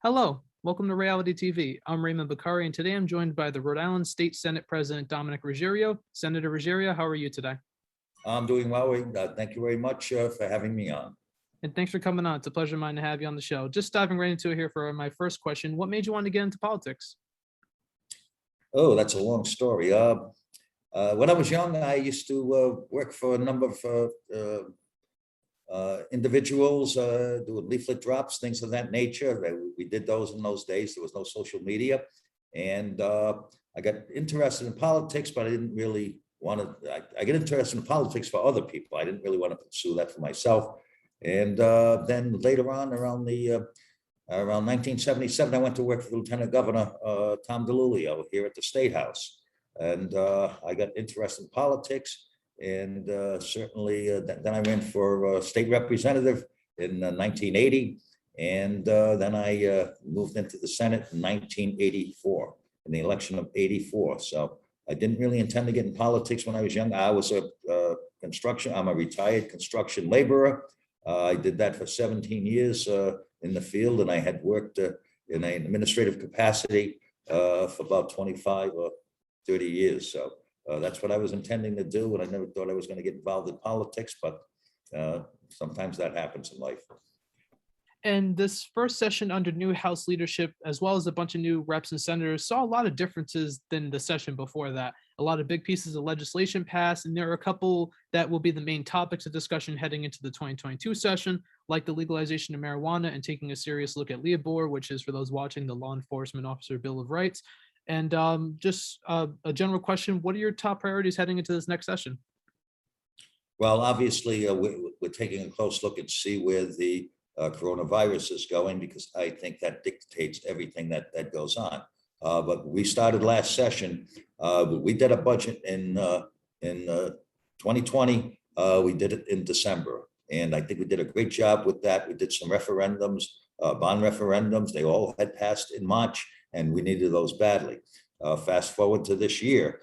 Hello, welcome to Ray-ality TV. I'm Raymond Bakari, and today I'm joined by the Rhode Island State Senate President Dominick Ruggerio. Senator Ruggerio, how are you today? I'm doing well. Thank you very much for having me on. And thanks for coming on. It's a pleasure of mine to have you on the show. Just diving right into it here for my first question. What made you want to get into politics? Oh, that's a long story. When I was young, I used to work for a number of individuals, doing leaflet drops, things of that nature. We did those in those days. There was no social media. And I got interested in politics, but I didn't really want to. I get interested in politics for other people. I didn't really want to pursue that for myself. And then later on, around 1977, I went to work for Lieutenant Governor Tom DeLulio here at the State House. And I got interested in politics. And certainly then I ran for state representative in 1980. And then I moved into the Senate in 1984, in the election of 84. So I didn't really intend to get in politics when I was young. I was I'm a retired construction laborer. I did that for 17 years in the field, and I had worked in an administrative capacity for about 25 or 30 years. So that's what I was intending to do, and I never thought I was going to get involved in politics, but sometimes that happens in life. And this first session under new House leadership, as well as a bunch of new reps and senators, saw a lot of differences than the session before that. A lot of big pieces of legislation passed, and there are a couple that will be the main topics of discussion heading into the 2022 session, like the legalization of marijuana and taking a serious look at LEOBOR, which is, for those watching, the Law Enforcement Officer Bill of Rights. And just a general question, what are your top priorities heading into this next session? Well, obviously, we're taking a close look and see where the coronavirus is going, because I think that dictates everything that goes on. But we started last session. We did a budget in 2020. We did it in December, and I think we did a great job with that. We did some referendums, bond referendums. They all had passed in March, and we needed those badly. Fast forward to this year,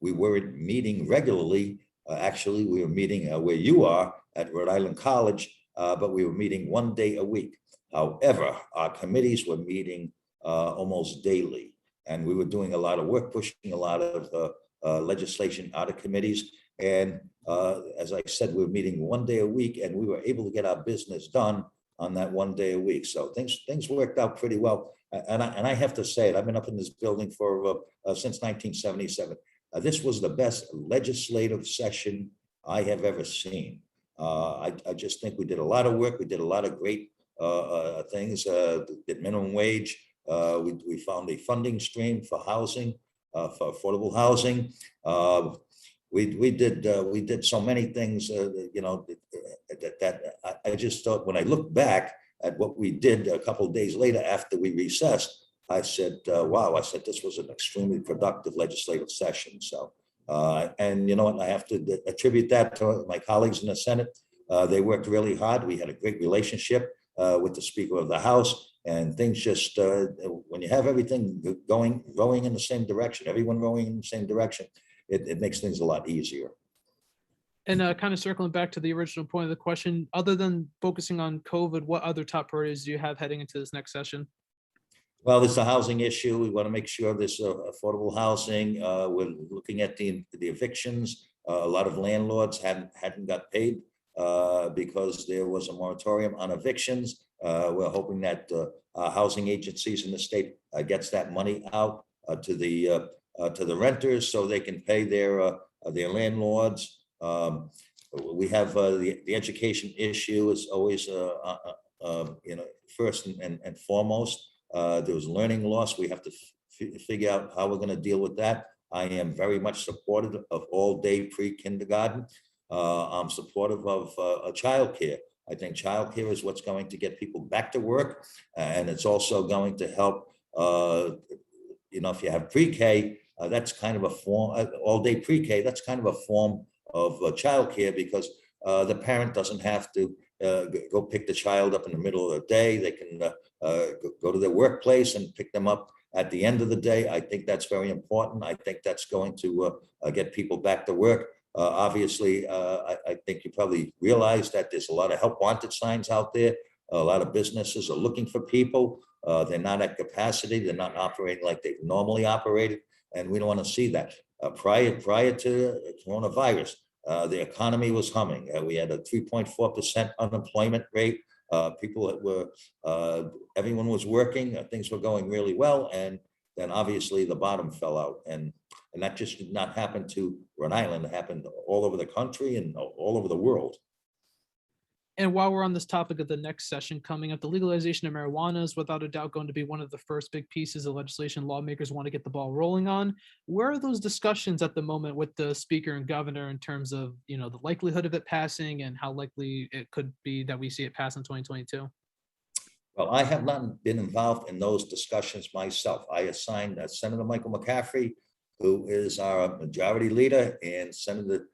we weren't meeting regularly. Actually, we were meeting where you are at Rhode Island College. But we were meeting one day a week. However, our committees were meeting almost daily, and we were doing a lot of work, pushing a lot of legislation out of committees. And as I said, we were meeting one day a week, and we were able to get our business done on that one day a week. So things worked out pretty well. And I have to say it, I've been up in this building for since 1977. This was the best legislative session I have ever seen. I just think we did a lot of work. We did a lot of great things. Did minimum wage. We found a funding stream for housing, for affordable housing. We did so many things. That I just thought, when I look back at what we did a couple of days later after we recessed, I said, "Wow!" I said, "This was an extremely productive legislative session." So. And you know what, I have to attribute that to my colleagues in the Senate. They worked really hard. We had a great relationship with the Speaker of the House, and things just, when you have everything rowing in the same direction, everyone rowing in the same direction, it makes things a lot easier. And kind of circling back to the original point of the question, other than focusing on COVID, what other top priorities do you have heading into this next session? Well, there's a housing issue. We want to make sure there's affordable housing. We're looking at the evictions. A lot of landlords hadn't got paid because there was a moratorium on evictions. We're hoping that housing agencies in the state gets that money out to the renters so they can pay their landlords. We have the education issue is always first and foremost. There was learning loss. We have to figure out how we're going to deal with that. I am very much supportive of all-day pre-kindergarten. I'm supportive of childcare. I think childcare is what's going to get people back to work, and it's also going to help. If you have pre-K, that's kind of a form. All-day pre-K, that's kind of a form of childcare, because the parent doesn't have to go pick the child up in the middle of the day. They can go to their workplace and pick them up at the end of the day. I think that's very important. I think that's going to get people back to work. Obviously, I think you probably realize that there's a lot of help wanted signs out there. A lot of businesses are looking for people. They're not at capacity. They're not operating like they've normally operated, and we don't want to see that. Prior to coronavirus, the economy was humming. We had a 3.4% unemployment rate. People that were, everyone was working. Things were going really well, and then obviously the bottom fell out, and that just did not happen to Rhode Island. It happened all over the country and all over the world. And while we're on this topic of the next session coming up, the legalization of marijuana is without a doubt going to be one of the first big pieces of legislation lawmakers want to get the ball rolling on. Where are those discussions at the moment with the speaker and governor in terms of, the likelihood of it passing and how likely it could be that we see it pass in 2022? Well, I have not been involved in those discussions myself. I assigned Senator Michael McCaffrey, who is our majority leader, and Senator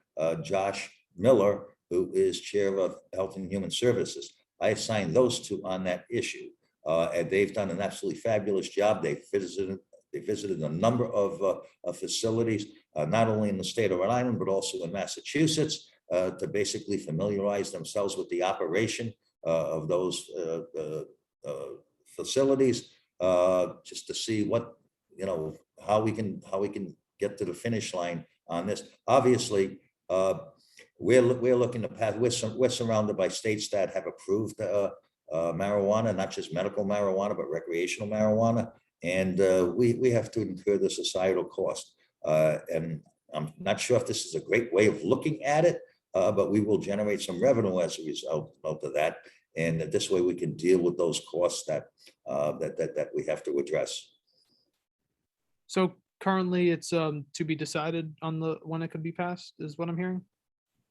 Josh Miller, who is chair of Health and Human Services. I assigned those two on that issue, and they've done an absolutely fabulous job. They visited a number of facilities, not only in the state of Rhode Island, but also in Massachusetts, to basically familiarize themselves with the operation of those facilities, just to see what, how we can get to the finish line on this. Obviously, we're looking to pass. We're surrounded by states that have approved marijuana, not just medical marijuana, but recreational marijuana, and we have to incur the societal cost. And I'm not sure if this is a great way of looking at it, but we will generate some revenue as a result of that, and this way we can deal with those costs that we have to address. So currently, it's to be decided on when it could be passed, is what I'm hearing.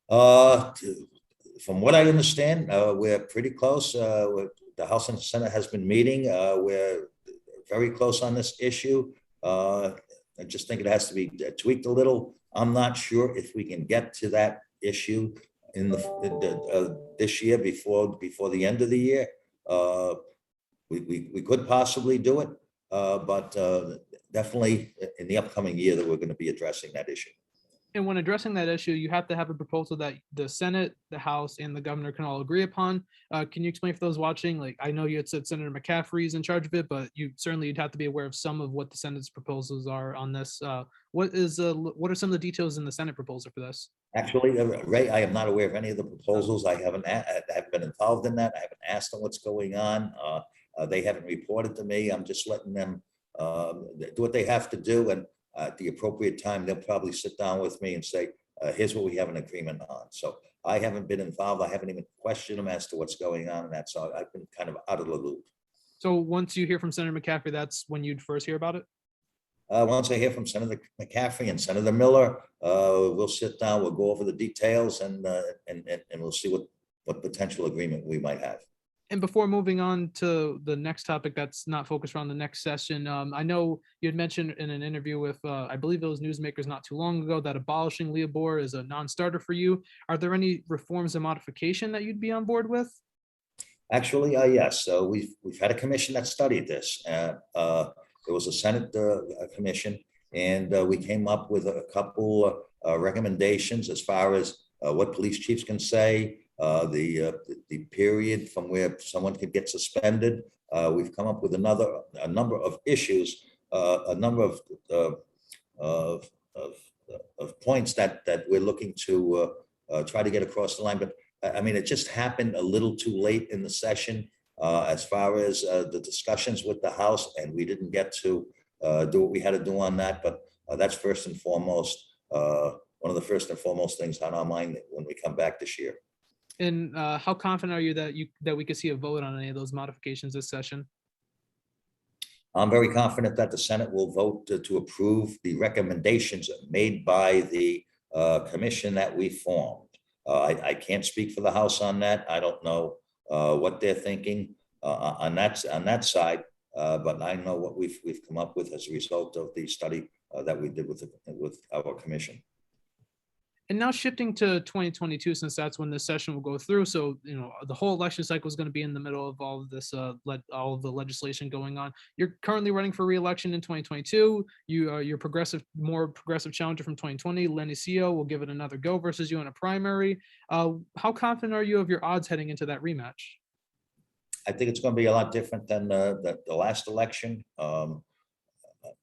From what I understand, we're pretty close. The House and Senate has been meeting. We're very close on this issue. I just think it has to be tweaked a little. I'm not sure if we can get to that issue in this year before the end of the year. We could possibly do it, but definitely in the upcoming year that we're going to be addressing that issue. And when addressing that issue, you have to have a proposal that the Senate, the House, and the governor can all agree upon. Can you explain for those watching? Like, I know you had said Senator McCaffrey is in charge of it, but you'd have to be aware of some of what the Senate's proposals are on this. What are some of the details in the Senate proposal for this? Actually, Ray, I am not aware of any of the proposals. I haven't been involved in that. I haven't asked them what's going on. They haven't reported to me. I'm just letting them do what they have to do, and at the appropriate time, they'll probably sit down with me and say, here's what we have an agreement on. So I haven't been involved. I haven't even questioned them as to what's going on. And that's all. I've been kind of out of the loop. So once you hear from Senator McCaffrey, that's when you'd first hear about it? Once I hear from Senator McCaffrey and Senator Miller, we'll sit down, we'll go over the details, and we'll see what potential agreement we might have. And before moving on to the next topic that's not focused around the next session, I know you had mentioned in an interview with, I believe it was Newsmakers not too long ago, that abolishing LEOBOR is a non-starter for you. Are there any reforms and modification that you'd be on board with? Actually, yes. So we've had a commission that studied this. There was a Senate commission, and we came up with a couple recommendations as far as what police chiefs can say, the period from where someone could get suspended. We've come up with a number of issues, a number of points that we're looking to try to get across the line. But I mean, it just happened a little too late in the session as far as the discussions with the House, and we didn't get to do what we had to do on that. But that's first and foremost, one of the first and foremost things on our mind when we come back this year. And how confident are you that we could see a vote on any of those modifications this session? I'm very confident that the Senate will vote to approve the recommendations made by the commission that we formed. I can't speak for the House on that. I don't know what they're thinking on that side, but I know what we've come up with as a result of the study that we did with our commission. And now shifting to 2022, since that's when this session will go through. So, the whole election cycle is going to be in the middle of all of this, all of the legislation going on. You're currently running for re-election in 2022. Your more progressive challenger from 2020, Lenny Cioe, will give it another go versus you in a primary. How confident are you of your odds heading into that rematch? I think it's going to be a lot different than the last election.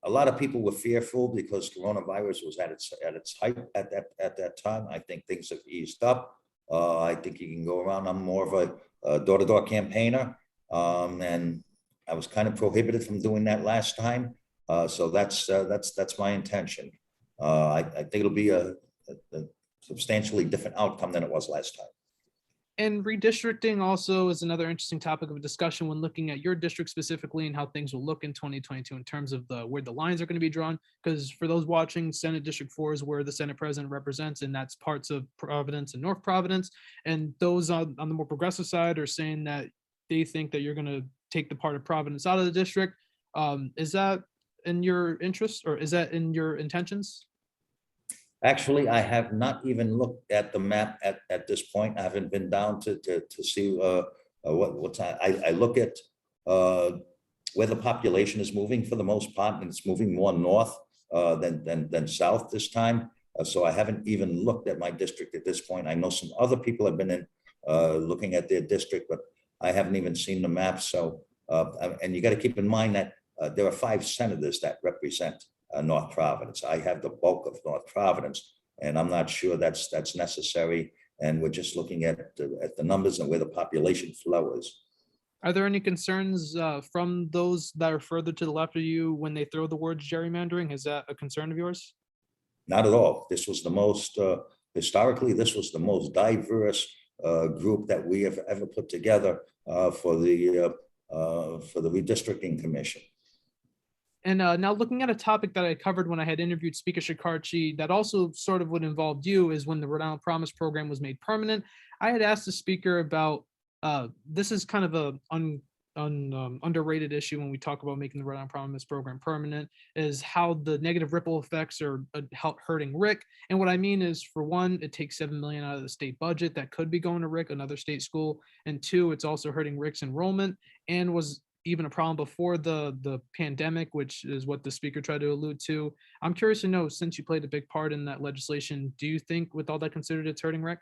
A lot of people were fearful because coronavirus was at its height at that time. I think things have eased up. I think you can go around. I'm more of a door-to-door campaigner, and I was kind of prohibited from doing that last time. So that's my intention. I think it'll be a substantially different outcome than it was last time. And redistricting also is another interesting topic of discussion when looking at your district specifically and how things will look in 2022 in terms of where the lines are going to be drawn. Because for those watching, Senate District 4 is where the Senate President represents, and that's parts of Providence and North Providence. And those on the more progressive side are saying that they think that you're going to take the part of Providence out of the district. Is that in your interest, or is that in your intentions? Actually, I have not even looked at the map at this point. I haven't been down to see what's. I look at where the population is moving for the most part, and it's moving more north than south this time. So I haven't even looked at my district at this point. I know some other people have been in looking at their district, but I haven't even seen the map. So and you got to keep in mind that there are 5 senators that represent North Providence. I have the bulk of North Providence, and I'm not sure that's necessary. And we're just looking at the numbers and where the population flow is. Are there any concerns from those that are further to the left of you when they throw the words gerrymandering? Is that a concern of yours? Not at all. This was the most, historically, this was the most diverse group that we have ever put together for the redistricting commission. And now looking at a topic that I covered when I had interviewed Speaker Shekarchi that also sort of would involve you is when the Rhode Island Promise program was made permanent. I had asked the speaker about, this is kind of a underrated issue when we talk about making the Rhode Island Promise program permanent, is how the negative ripple effects are hurting RIC. And what I mean is, for one, it takes $7 million out of the state budget that could be going to RIC, another state school. And 2, it's also hurting RIC's enrollment, and was even a problem before the pandemic, which is what the speaker tried to allude to. I'm curious to know, since you played a big part in that legislation, do you think with all that considered it's hurting RIC?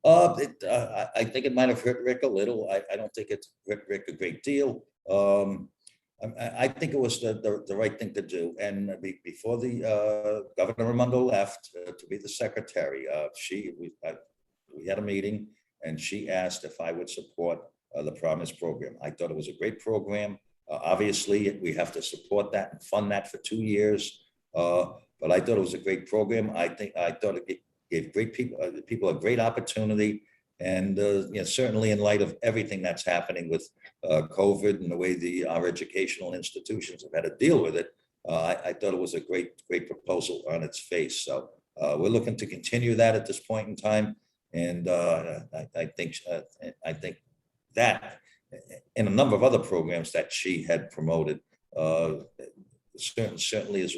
I think it might have hurt RIC a little. I don't think it's hurt RIC a great deal. I think it was the right thing to do. And before the Governor Raimondo left to be the secretary, we had a meeting, and she asked if I would support the Promise program. I thought it was a great program. Obviously, we have to support that and fund that for 2 years. But I thought it was a great program. I thought it gave great people a great opportunity. And certainly in light of everything that's happening with COVID and the way our educational institutions have had to deal with it, I thought it was a great proposal on its face. So we're looking to continue that at this point in time. And I think that and a number of other programs that she had promoted certainly is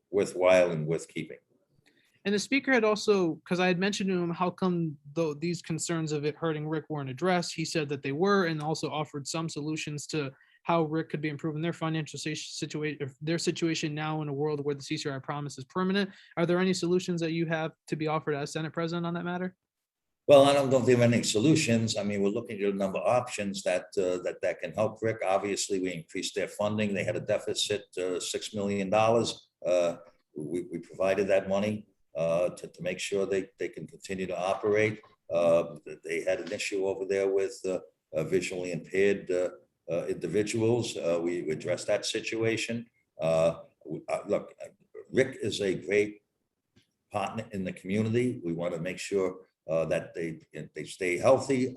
worthwhile and worth keeping. And the speaker had also, because I had mentioned to him how come these concerns of it hurting RIC weren't addressed, he said that they were, and also offered some solutions to how RIC could be improving their financial situation, their situation now in a world where the CCRI Promise is permanent. Are there any solutions that you have to be offered as Senate President on that matter? Well, I don't know if there are any solutions. I mean, we're looking at a number of options that can help RIC. Obviously, we increased their funding. They had a deficit, $6 million. We provided that money to make sure they can continue to operate. They had an issue over there with visually impaired individuals. We addressed that situation. Look, RIC is a great partner in the community. We want to make sure that they stay healthy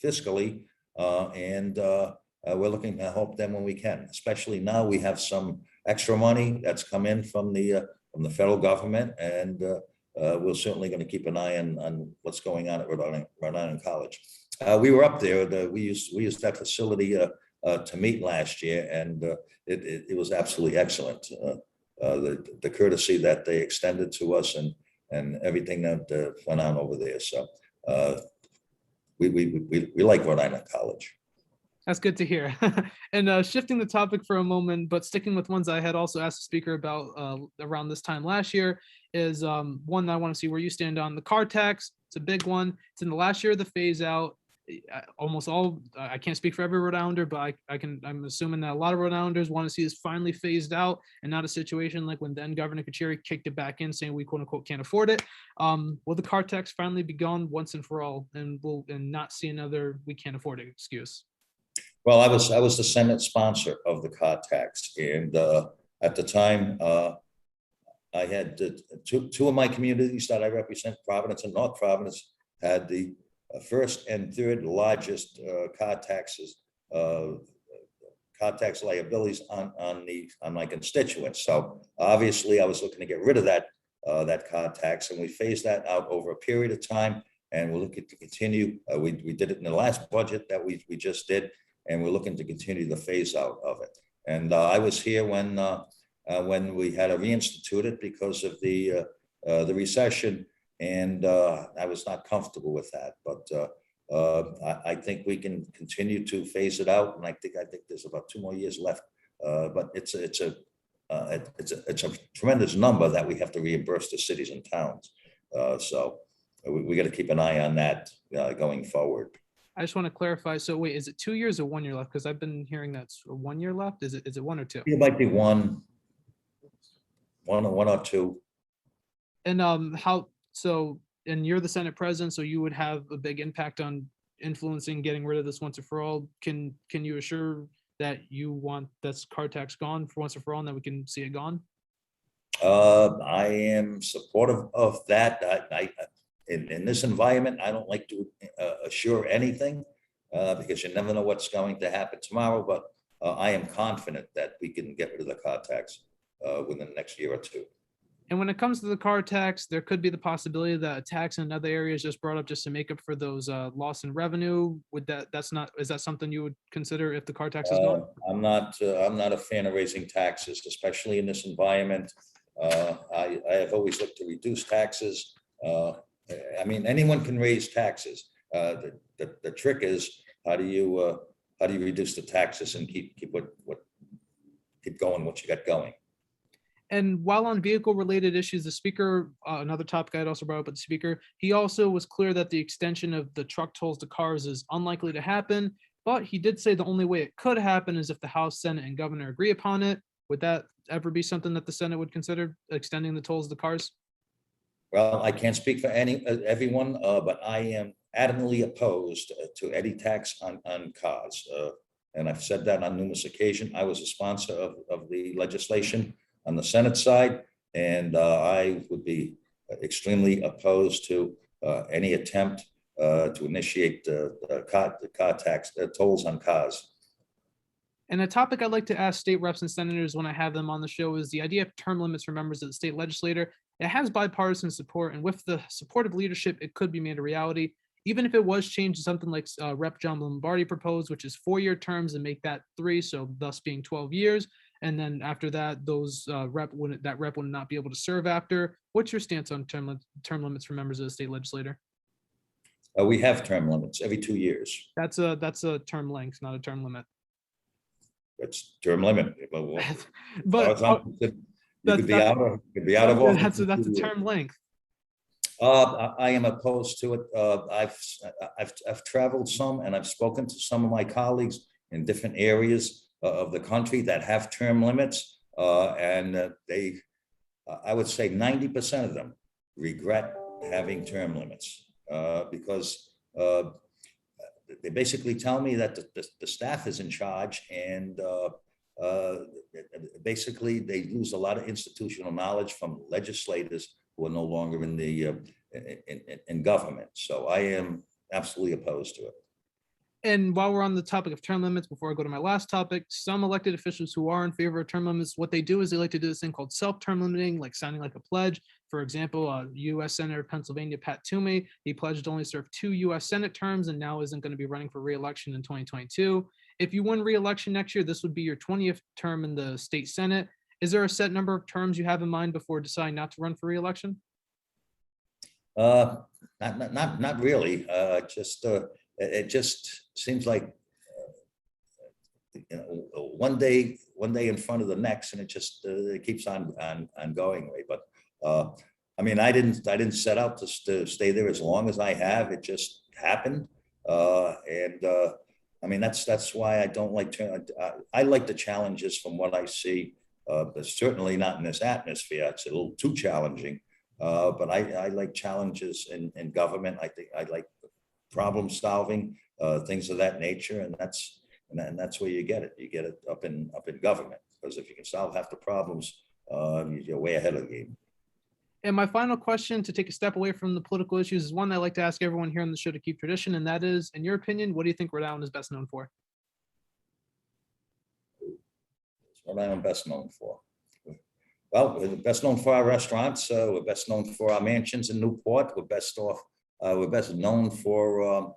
fiscally, and we're looking to help them when we can. Especially now, we have some extra money that's come in from the federal government, and we're certainly going to keep an eye on what's going on at Rhode Island College. We were up there. We used that facility to meet last year, and it was absolutely excellent. The courtesy that they extended to us and everything that went on over there. So we like Rhode Island College. That's good to hear. And shifting the topic for a moment, but sticking with ones I had also asked the speaker about around this time last year, is one that I want to see where you stand on. The car tax, it's a big one. It's in the last year of the phase out. almost all, I can't speak for every Rhode Islander, but I'm assuming that a lot of Rhode Islanders want to see this finally phased out and not a situation like when then Governor Cioe kicked it back in saying we quote unquote can't afford it. Will the car tax finally be gone once and for all, and we'll not see another we can't afford it excuse? Well, I was the Senate sponsor of the car tax, and at the time, I had two of my communities that I represent, Providence and North Providence, had the first and third largest car taxes, car tax liabilities on my constituents. So obviously, I was looking to get rid of that car tax, and we phased that out over a period of time. And we're looking to continue. We did it in the last budget that we just did, and we're looking to continue the phase out of it. And I was here when we had to reinstitute it because of the recession, and I was not comfortable with that. But I think we can continue to phase it out, and I think there's about 2 more years left. But it's a tremendous number that we have to reimburse the cities and towns. So we got to keep an eye on that going forward. I just want to clarify. So wait, is it 2 years or 1 year left? Because I've been hearing that's 1 year left. Is it 1 or 2? It might be one or two. And and you're the Senate president, so you would have a big impact on influencing getting rid of this once and for all. Can you assure that you want this car tax gone for once and for all, and that we can see it gone? I am supportive of that. In this environment, I don't like to assure anything because you never know what's going to happen tomorrow. But I am confident that we can get rid of the car tax within the next year or two. And when it comes to the car tax, there could be the possibility that a tax in another area is just brought up just to make up for those loss in revenue. Is that something you would consider if the car tax is gone? I'm not a fan of raising taxes, especially in this environment. I have always looked to reduce taxes. I mean, anyone can raise taxes. The trick is how do you reduce the taxes and keep going what you got going. And while on vehicle related issues, the speaker, another topic I'd also brought up with the speaker, he also was clear that the extension of the truck tolls to cars is unlikely to happen, but he did say the only way it could happen is if the House, Senate, and Governor agree upon it. Would that ever be something that the Senate would consider, extending the tolls to cars? Well, I can't speak for everyone, but I am adamantly opposed to any tax on cars. And I've said that on numerous occasions. I was a sponsor of the legislation on the Senate side, and I would be extremely opposed to any attempt to initiate the car tax, tolls on cars. And a topic I'd like to ask state reps and senators when I have them on the show is the idea of term limits for members of the state legislature. It has bipartisan support, and with the support of leadership, it could be made a reality. Even if it was changed to something like Rep. John Lombardi proposed, which is 4-year terms, and make that 3, so thus being 12 years. And then after that, that rep would not be able to serve after. What's your stance on term limits for members of the state legislature? We have term limits every 2 years. That's a term length, not a term limit. It's term limit. But you could be out of office. That's a term length. I am opposed to it. I've traveled some, and I've spoken to some of my colleagues in different areas of the country that have term limits, and I would say 90% of them regret having term limits because they basically tell me that the staff is in charge, and basically they lose a lot of institutional knowledge from legislators who are no longer in government. So I am absolutely opposed to it. And while we're on the topic of term limits, before I go to my last topic, some elected officials who are in favor of term limits, what they do is they like to do this thing called self-term limiting, like signing like a pledge. For example, U.S. Senator of Pennsylvania, Pat Toomey, he pledged to only serve 2 U.S. Senate terms and now isn't going to be running for re-election in 2022. If you win re-election next year, this would be your 20th term in the state Senate. Is there a set number of terms you have in mind before deciding not to run for re-election? Not really. It just seems like one day in front of the next, and it keeps on going away. But I mean, I didn't set out to stay there as long as I have. It just happened, I mean, that's why I don't like to, I like the challenges from what I see, but certainly not in this atmosphere. It's a little too challenging. But I like challenges in government. I think I like problem solving, things of that nature, and that's where you get it. You get it up in government, because if you can solve half the problems, you're way ahead of the game. And my final question, to take a step away from the political issues, is one I like to ask everyone here on the show to keep tradition, and that is, in your opinion, what do you think Rhode Island is best known for? What I'm best known for. Well, we're best known for our restaurants. We're best known for our mansions in Newport. We're best known for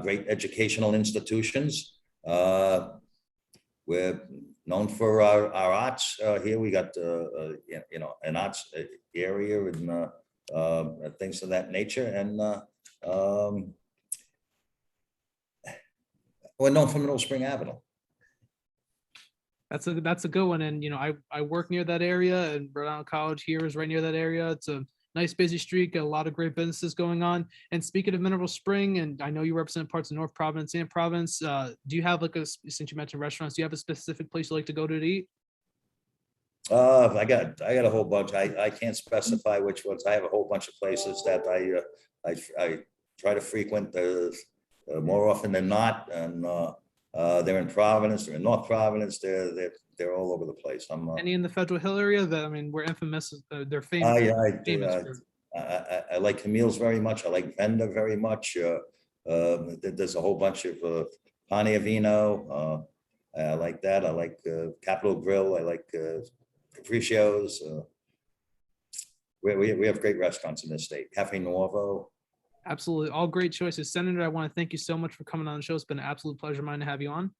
great educational institutions. We're known for our arts. Here we got an arts area and things of that nature. And we're known for Middle Spring Avenue. That's a good one. And I work near that area, and Rhode Island College here is right near that area. It's a nice busy street, got a lot of great businesses going on. And speaking of Mineral Spring, and I know you represent parts of North Providence and Providence, do you have since you mentioned restaurants, do you have a specific place you like to go to eat? I got a whole bunch. I can't specify which ones. I have a whole bunch of places that I try to frequent more often than not, and they're in Providence, they're in North Providence, they're all over the place. Any in the Federal Hill area that, I mean, we're infamous, they're famous. I like Camille's very much. I like Venda very much. There's a whole bunch of Pane Vino. I like that. I like Capitol Grill. I like Capriccios. We have great restaurants in this state. Cafe Nuovo. Absolutely. All great choices. Senator, I want to thank you so much for coming on the show. It's been an absolute pleasure of mine to have you on.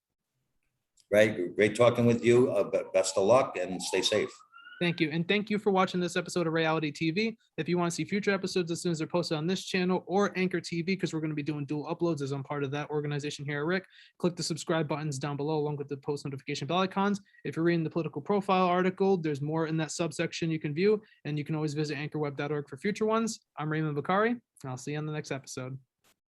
Great talking with you. Best of luck and stay safe. Thank you. And thank you for watching this episode of Ray-ality TV. If you want to see future episodes as soon as they're posted on this channel or Anchor TV, because we're going to be doing dual uploads as I'm part of that organization here at Rick, click the subscribe buttons down below along with the post notification bell icons. If you're reading the political profile article, there's more in that subsection you can view, and you can always visit anchorweb.org for future ones. I'm Raymond Bakari, and I'll see you on the next episode.